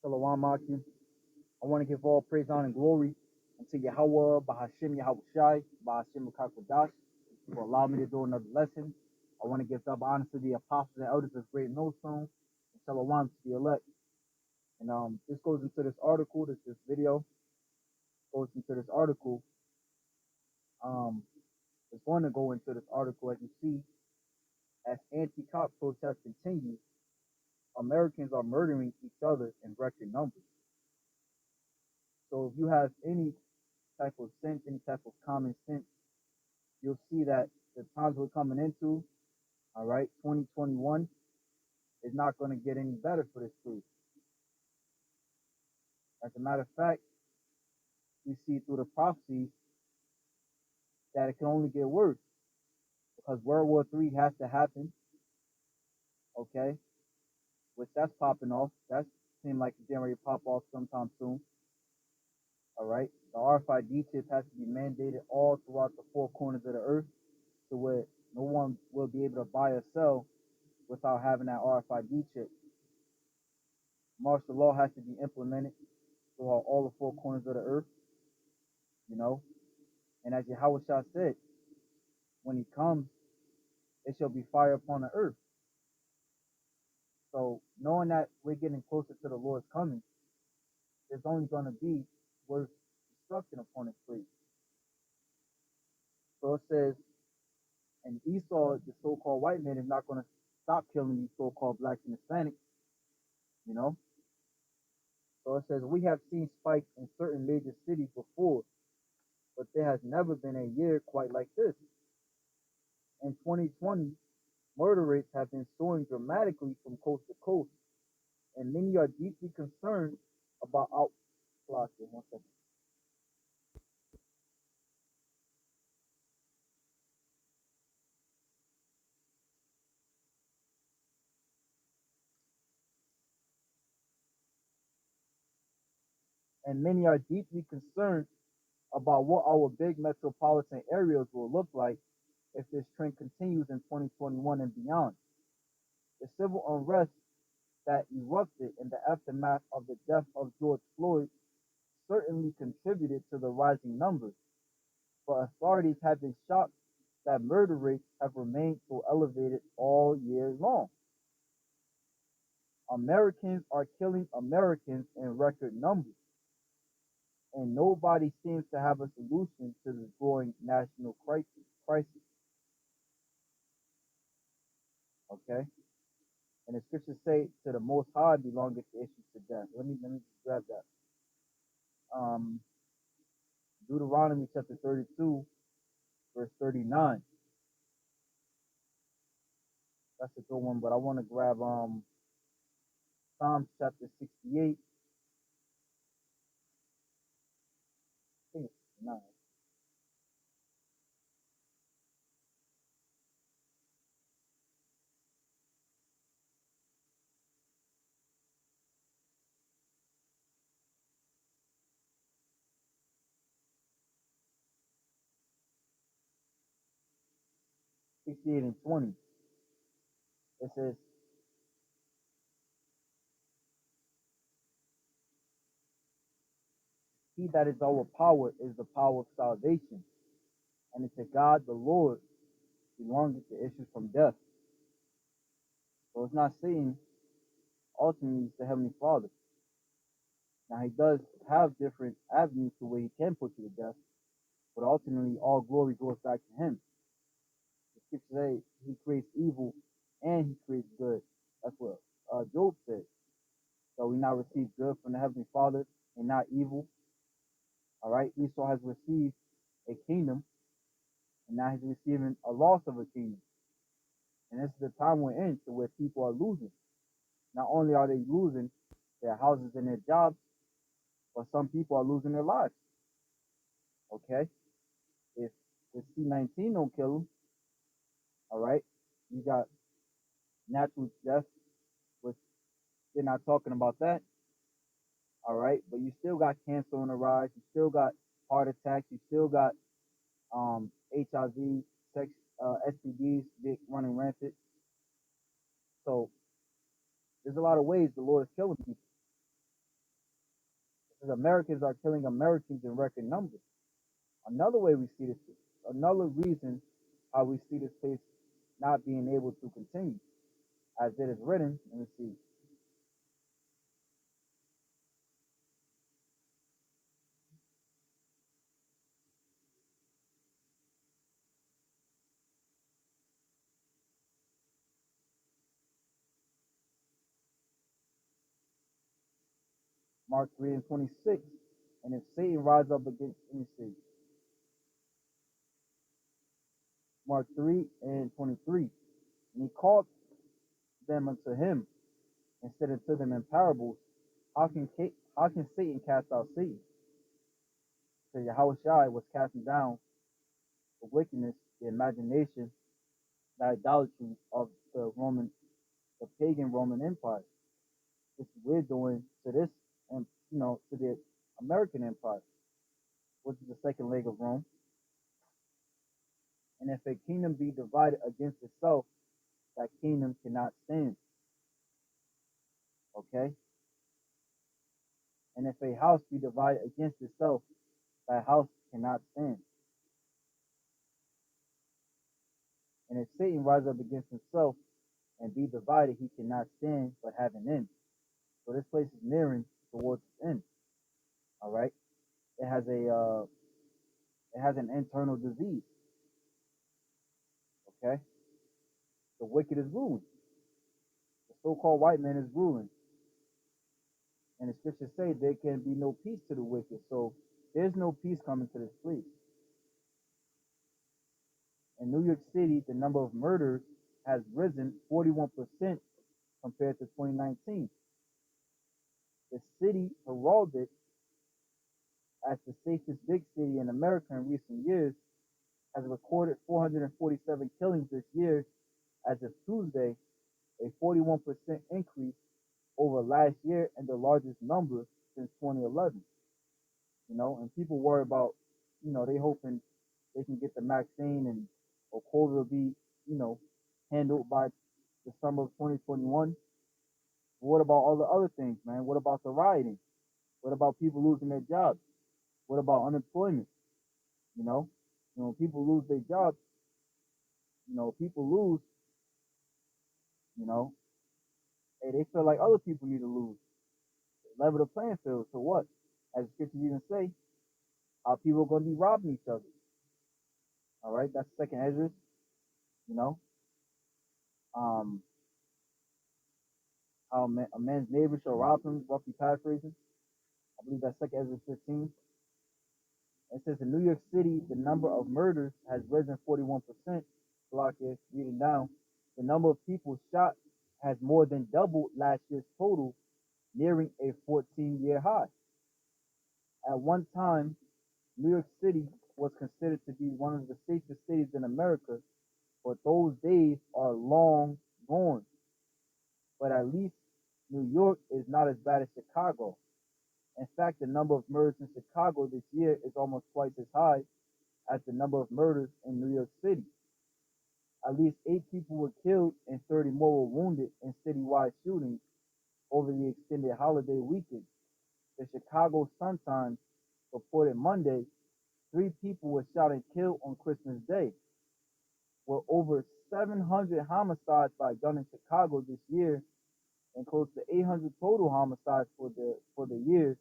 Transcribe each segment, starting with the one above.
Shalom, Akim. I want to give all praise, honor, and glory unto Yahweh, Bahashim Yahushai, Bahashim Kakwadash, for allowing me to do another lesson. I want to give double honor to the apostles and elders of Great Millstone, and Shalom to the elect. And this goes into this article, this video goes into this article. It's going to go into this article as you see, as anti-cop protests continue, Americans are murdering each other in record numbers. So if you have any type of sense, any type of common sense, you'll see that the times we're coming into, all right, 2021 is not going to get any better for this group. As a matter of fact, we see through the prophecies that it can only get worse because World War III has to happen, okay, which that's popping off. That seems like it's getting ready to pop off sometime soon, all right. The RFID chip has to be mandated all throughout the four corners of the earth to where no one will be able to buy or sell without having that RFID chip. Martial law has to be implemented throughout all the four corners of the earth, you know. And as Yahweh Shah said, when he comes, it shall be fire upon the earth. So knowing that we're getting closer to the Lord's coming, there's only going to be worse destruction upon his place. So it says, and Esau, the so-called white man, is not going to stop killing these so-called blacks and Hispanics, you know. So it says, we have seen spikes in certain major cities before, but there has never been a year quite like this. In 2020, murder rates have been soaring dramatically from coast to coast, and many are deeply concerned about one second. And many are deeply concerned about what our big metropolitan areas will look like if this trend continues in 2021 and beyond. The civil unrest that erupted in the aftermath of the death of George Floyd certainly contributed to the rising numbers, but authorities have been shocked that murder rates have remained so elevated all year long. Americans are killing Americans in record numbers, and nobody seems to have a solution to this growing national crisis. Okay? And the scriptures say, to the Most High belongeth the issues to death. Let me just grab that. Deuteronomy chapter 32, verse 39. That's a good one, but I want to grab Psalms chapter 68. I think it's 9. 68 and 20. It says, he that is our power is the power of salvation, and to God the Lord belongeth the issue from death. So it's not saying ultimately it's the Heavenly Father. Now he does have different avenues to where he can put you to death, but ultimately all glory goes back to him. The scriptures say he creates evil and he creates good. That's what Job said. So we now receive good from the Heavenly Father and not evil. All right, Esau has received a kingdom, and now he's receiving a loss of a kingdom. And this is the time we're in to where people are losing. Not only are they losing their houses and their jobs, but some people are losing their lives. Okay? If C-19 don't kill them, all right, you got natural death, which they're not talking about that, all right, but you still got cancer on the rise, you still got heart attacks, you still got HIV, sex, STDs running rampant. So there's a lot of ways the Lord is killing people. because Americans are killing Americans in record numbers. Another way we see this, another reason how we see this case not being able to continue, as it is written. Let me see. Mark 3 and 26. And if Satan rise up against, let me see. Mark 3 and 23. And he called them unto him and said unto them in parables, how can Satan cast out Satan? So Yahushua was casting down the wickedness, the imagination, the idolatry of the pagan Roman Empire. This we're doing to this, and to the American Empire, which is the second leg of Rome. And if a kingdom be divided against itself, that kingdom cannot stand. Okay? And if a house be divided against itself, that house cannot stand. And if Satan rise up against himself and be divided, he cannot stand but have an end. So this place is nearing towards its end. All right. It has an internal disease. Okay. The wicked is ruling. The so-called white man is ruling. And the scriptures say there can be no peace to the wicked. So there's no peace coming to this place. In New York City, the number of murders has risen 41% compared to 2019. The city heralded as the safest big city in America in recent years has recorded 447 killings this year as of Tuesday, a 41% increase over last year and the largest number since 2011. And people worry about, they hoping they can get the vaccine and or COVID will be, handled by the summer of 2021. But what about all the other things, man? What about the rioting? What about people losing their jobs? What about unemployment? You know, when people lose their jobs, people lose, you know, hey, they feel like other people need to lose. Level the playing field. So what? As the scriptures even say, how people are going to be robbing each other. All right, that's second Ezra. You know, um, how a man's neighbor shall rob him, roughly paraphrasing. I believe that's second Ezra 15. It says in New York City, the number of murders has risen 41%. Salachya, reading down. The number of people shot has more than doubled last year's total, nearing a 14-year high. At one time, New York City was considered to be one of the safest cities in America, but those days are long gone. But at least New York is not as bad as Chicago. In fact, the number of murders in Chicago this year is almost twice as high as the number of murders in New York City. At least 8 people were killed and 30 more were wounded in citywide shootings over the extended holiday weekend. The Chicago Sun-Times reported Monday 3 people were shot and killed on Christmas Day. With over 700 homicides by gun in Chicago this year and close to 800 total homicides for the year,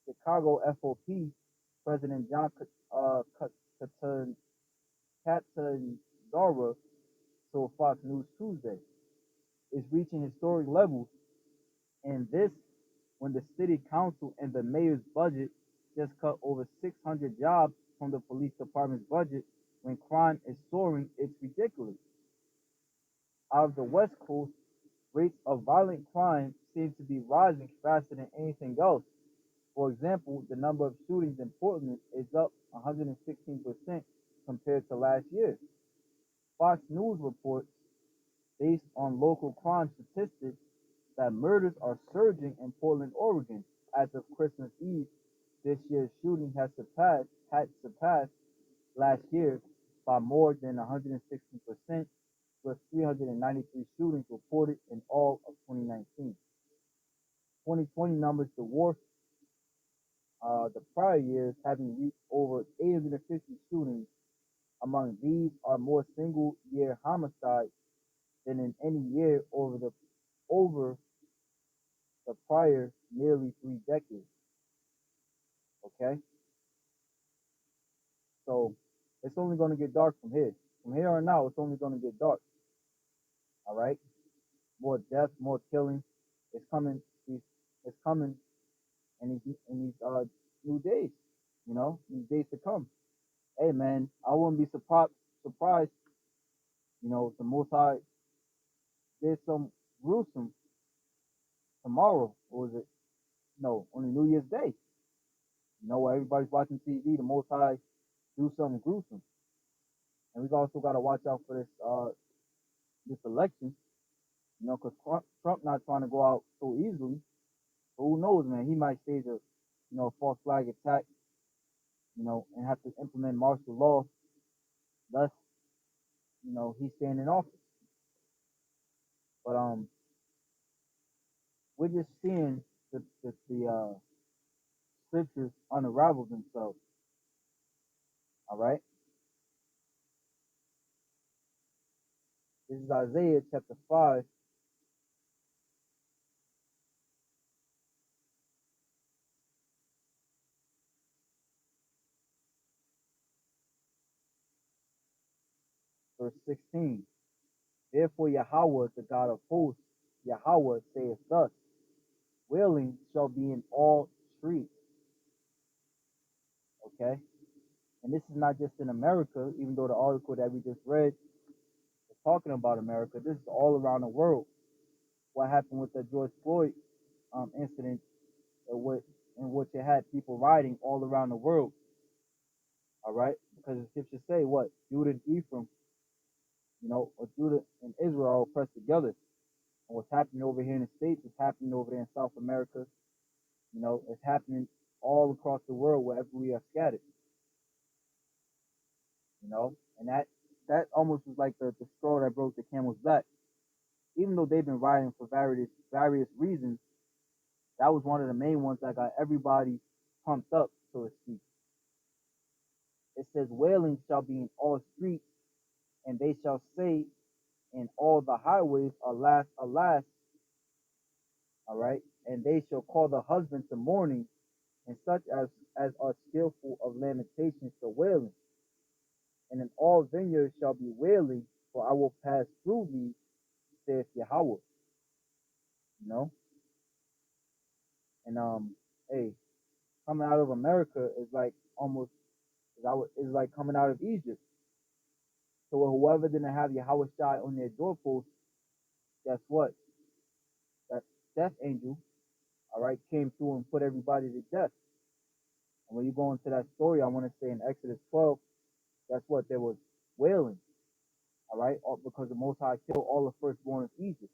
Chicago FOP President John Catanzara told Fox News Tuesday is reaching historic levels, and this when the city council and the mayor's budget just cut over 600 jobs from the police department's budget. When crime is soaring, it's ridiculous. Out of the West Coast, rates of violent crime seem to be rising faster than anything else. For example, the number of shootings in Portland is up 116% compared to last year. Fox News reports, based on local crime statistics, that murders are surging in Portland, Oregon. As of Christmas Eve, this year's shooting had surpassed last year by more than 160%, with 393 shootings reported in all of 2019. 2020 numbers the worst the prior years, having reached over 850 shootings. Among these are more single-year homicides than in any year over the prior nearly 3 decades. Okay, so it's only going to get dark from here. From here on out, it's only going to get dark. All right, more death, more killing. It's coming. It's coming in these new days. These days to come. Hey man, I wouldn't be surprised. The Most High did some gruesome tomorrow. Or was it? No, on the New Year's Day. While everybody's watching TV, the Most High do something gruesome. And we also got to watch out for this election. Because Trump not trying to go out so easily. So who knows, man? He might stage a false flag attack. And have to implement martial law. Thus, he's staying in office. But we're just seeing the scriptures unravel themselves. All right. This is Isaiah chapter 5, verse 16. Therefore Yahweh, the God of hosts, Yahweh saith thus, wailing shall be in all streets. Okay? And this is not just in America, even though the article that we just read is talking about America. This is all around the world. What happened with the George Floyd incident, in which it had people rioting all around the world. All right? Because the scriptures say what? Judah and Ephraim, or Judah and Israel are pressed together. And what's happening over here in the States is happening over there in South America. It's happening all across the world wherever we are scattered. And that almost was like the straw that broke the camel's back. Even though they've been rioting for various reasons, that was one of the main ones that got everybody pumped up, so to speak. It says, wailing shall be in all streets, and they shall say in all the highways, alas, alas. All right. And they shall call the husband to mourning, and such as are skillful of lamentations to wailing. And in all vineyards shall be wailing, for I will pass through thee, saith Yahweh. You know? And hey, coming out of America is like almost is like coming out of Egypt. So whoever didn't have Yahweh Shai on their doorpost, guess what? That death angel, all right, came through and put everybody to death. And when you go into that story, I want to say in Exodus 12, that's what there was wailing, all right, because the Most High killed all the firstborn of Egypt,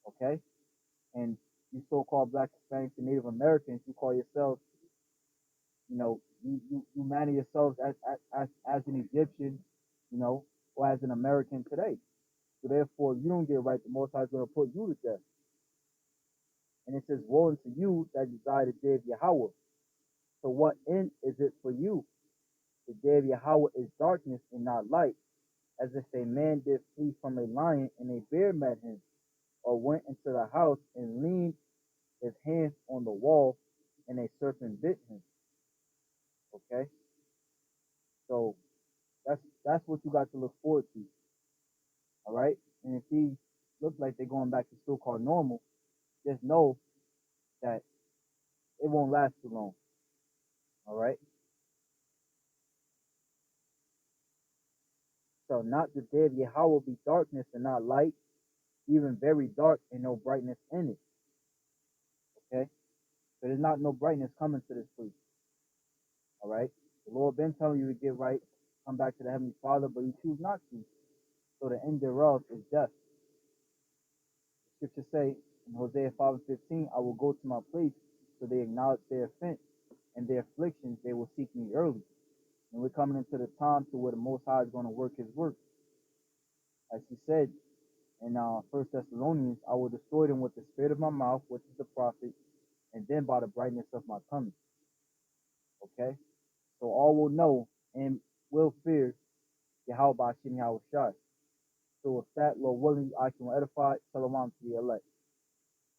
okay? And you so-called Black Hispanics and Native Americans, you call yourselves, you manage yourselves as an Egyptian, or as an American today. So therefore, you don't get right. The Most High is going to put you to death. And it says, woe unto you that desire the day of Yahweh. So what end is it for you? The day of Yahweh is darkness and not light, as if a man did flee from a lion and a bear met him, or went into the house and leaned his hands on the wall and a serpent bit him. Okay? So that's what you got to look forward to. All right? And if these look like they're going back to so-called normal, just know that it won't last too long. All right? So not the day of Yahweh will be darkness and not light, even very dark and no brightness in it. Okay? So there's not no brightness coming to this place. All right? The Lord been telling you to get right, come back to the Heavenly Father, but you choose not to. So the end thereof is death. The scriptures say in Hosea 5 and 15, I will go to my place, so they acknowledge their offense and their afflictions, they will seek me early. And we're coming into the time to where the Most High is going to work his work. As he said in 1 Thessalonians, I will destroy them with the spirit of my mouth, which is the prophet, and then by the brightness of my coming. Okay? So all will know and will fear Yahweh Bashim Yahweh Shai. So with that, Lord willing, I can edify. Shalom to the elect.